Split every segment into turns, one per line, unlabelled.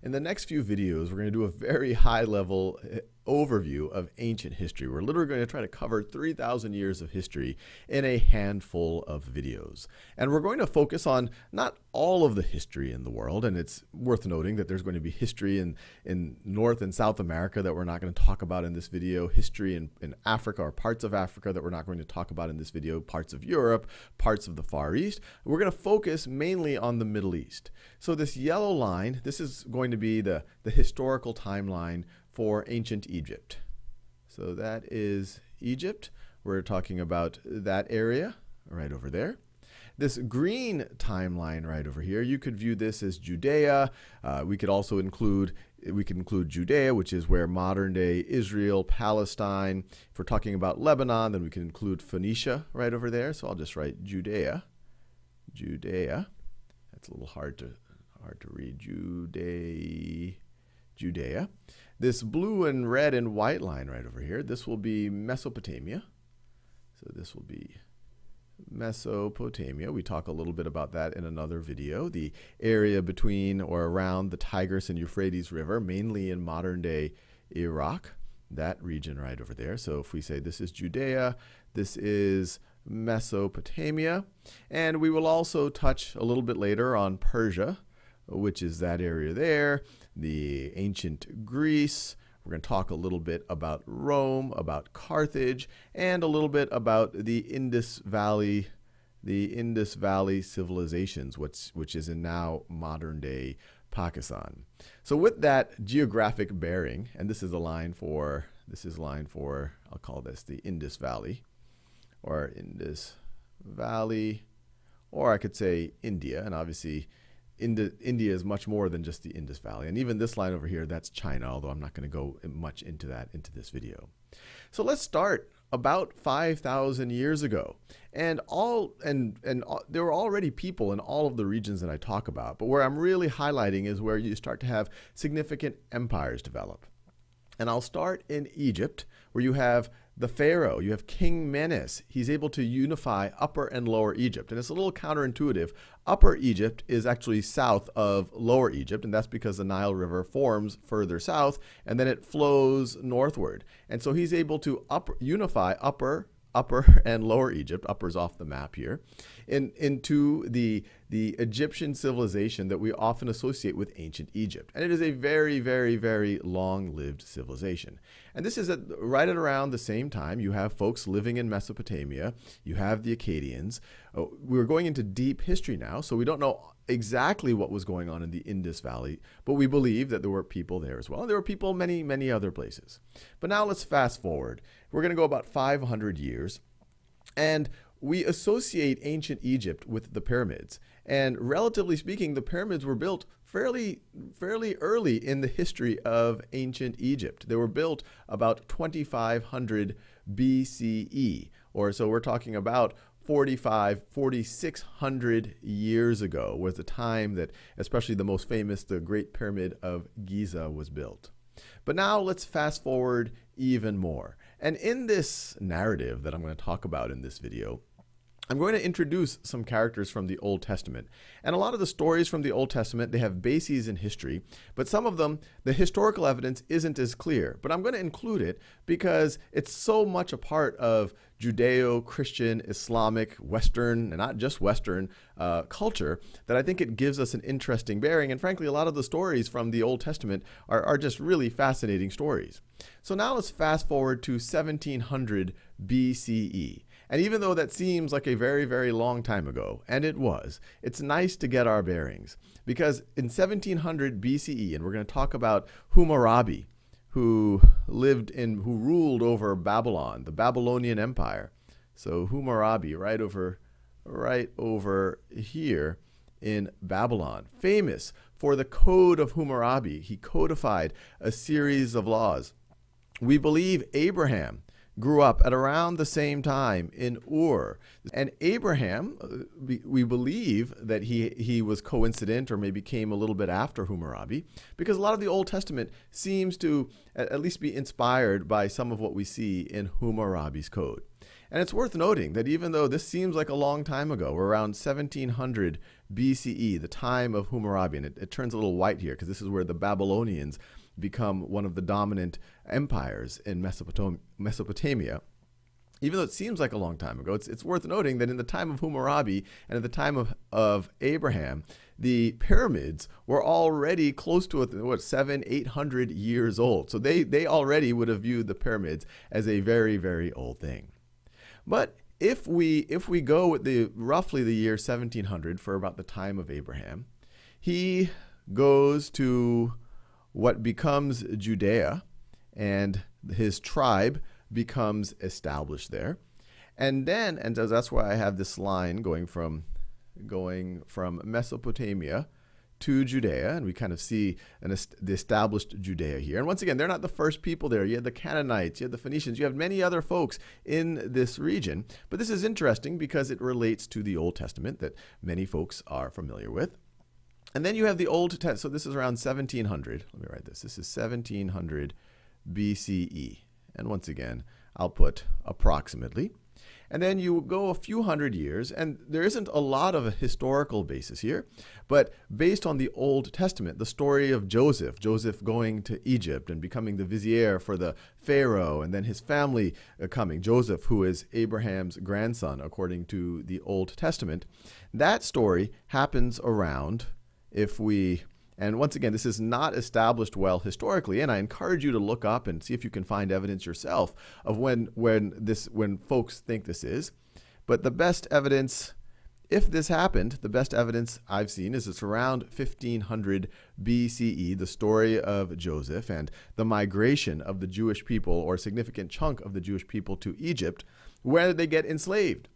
In the next few videos, we're going to do a very high-level overview of ancient history. We're literally going to try to cover 3,000 years of history in a handful of videos. And we're going to focus on not all of the history in the world, and it's worth noting that there's going to be history in North and South America that we're not going to talk about in this video, history in Africa or parts of Africa that we're not going to talk about in this video, parts of Europe, parts of the Far East. We're going to focus mainly on the Middle East. So this yellow line, this is going to be the historical timeline for ancient Egypt. So that is Egypt. We're talking about that area right over there. This green timeline right over here, you could view this as Judea. We could also include Judea, which is where modern day Israel, Palestine. If we're talking about Lebanon, then we can include Phoenicia right over there. So I'll just write Judea. Judea. That's a little hard to read. Judea. This blue and red and white line right over here, this will be Mesopotamia. So this will be Mesopotamia. We talk a little bit about that in another video. The area between or around the Tigris and Euphrates River, mainly in modern day Iraq, that region right over there. So if we say this is Judea, this is Mesopotamia. And we will also touch a little bit later on Persia, which is that area there, the ancient Greece. We're going to talk a little bit about Rome, about Carthage, and a little bit about the Indus Valley civilizations, which is in now modern day Pakistan. So with that geographic bearing, and this is line for, I'll call this the Indus Valley, or I could say India, and obviously India is much more than just the Indus Valley. And even this line over here, that's China, although I'm not going to go much into this video. So let's start about 5,000 years ago. And there were already people in all of the regions that I talk about. But where I'm really highlighting is where you start to have significant empires develop. And I'll start in Egypt, where you have the Pharaoh, you have King Menes. He's able to unify Upper and Lower Egypt. And it's a little counterintuitive. Upper Egypt is actually south of Lower Egypt, and that's because the Nile River forms further south, and then it flows northward. And so he's able to unify Upper and Lower Egypt, upper's off the map here, into the Egyptian civilization that we often associate with ancient Egypt. And it is a very, very, very long-lived civilization. And this is right at around the same time. You have folks living in Mesopotamia. You have the Akkadians. We're going into deep history now, so we don't know exactly what was going on in the Indus Valley, but we believe that there were people there as well. And there were people many, many other places. But now let's fast forward. We're going to go about 500 years, and we associate ancient Egypt with the pyramids. And relatively speaking, the pyramids were built fairly early in the history of ancient Egypt. They were built about 2500 BCE, or so we're talking about 4,600 years ago was the time that, especially the most famous, the Great Pyramid of Giza was built. But now let's fast forward even more. And in this narrative that I'm going to talk about in this video, I'm going to introduce some characters from the Old Testament. And a lot of the stories from the Old Testament, they have bases in history, but some of them, the historical evidence isn't as clear. But I'm going to include it because it's so much a part of Judeo-Christian, Islamic, Western, and not just Western culture, that I think it gives us an interesting bearing. And frankly, a lot of the stories from the Old Testament are just really fascinating stories. So now let's fast forward to 1700 BCE. And even though that seems like a very, very long time ago, and it was, it's nice to get our bearings. Because in 1700 BCE, and we're going to talk about Hammurabi, who ruled over Babylon, the Babylonian Empire. So Hammurabi, right over here in Babylon, famous for the Code of Hammurabi. He codified a series of laws. We believe Abraham grew up at around the same time in Ur. And Abraham, we believe that he was coincident or maybe came a little bit after Hammurabi, because a lot of the Old Testament seems to at least be inspired by some of what we see in Hammurabi's code. And it's worth noting that even though this seems like a long time ago, we're around 1700 BCE, the time of Hammurabi, and it turns a little white here because this is where the Babylonians become one of the dominant empires in Mesopotamia. Even though it seems like a long time ago, it's worth noting that in the time of Hammurabi and at the time of Abraham, the pyramids were already close to 700-800 years old. So they already would have viewed the pyramids as a very, very old thing. But if we go with roughly the year 1700 for about the time of Abraham, he goes to what becomes Judea, and his tribe becomes established there. And that's why I have this line going from Mesopotamia to Judea, and we kind of see the established Judea here. And once again, they're not the first people there. You had the Canaanites, you had the Phoenicians, you have many other folks in this region. But this is interesting because it relates to the Old Testament that many folks are familiar with. And then you have the Old Testament. So this is around 1700. Let me write this. This is 1700 BCE. And once again, I'll put approximately. And then you go a few hundred years, and there isn't a lot of a historical basis here, but based on the Old Testament, the story of Joseph going to Egypt and becoming the vizier for the Pharaoh, and then his family coming, Joseph, who is Abraham's grandson, according to the Old Testament, that story happens around, and once again, this is not established well historically, and I encourage you to look up and see if you can find evidence yourself of when folks think this is. But the best evidence, if this happened, the best evidence I've seen is it's around 1500 BCE, the story of Joseph and the migration of the Jewish people, or a significant chunk of the Jewish people, to Egypt, where they get enslaved.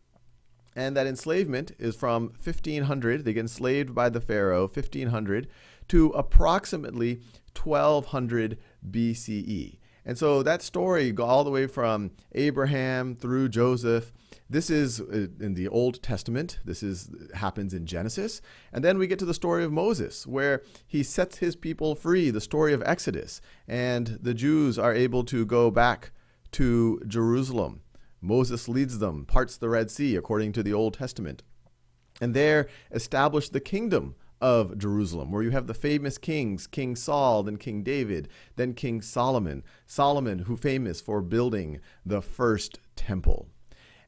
And that enslavement is from 1500, they get enslaved by the Pharaoh, 1500, to approximately 1200 BCE. And so that story, all the way from Abraham through Joseph, this is in the Old Testament. Happens in Genesis. And then we get to the story of Moses, where he sets his people free, the story of Exodus. And the Jews are able to go back to Jerusalem. Moses leads them, parts the Red Sea, according to the Old Testament. And there establish the kingdom of Jerusalem, where you have the famous kings, King Saul, then King David, then King Solomon. Solomon, who famous for building the first temple.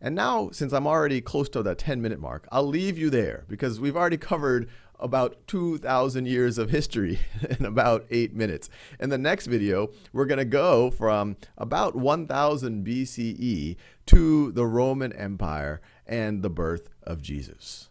And now, since I'm already close to the 10-minute mark, I'll leave you there because we've already covered about 2,000 years of history in about 8 minutes. In the next video, we're going to go from about 1000 BCE to the Roman Empire and the birth of Jesus.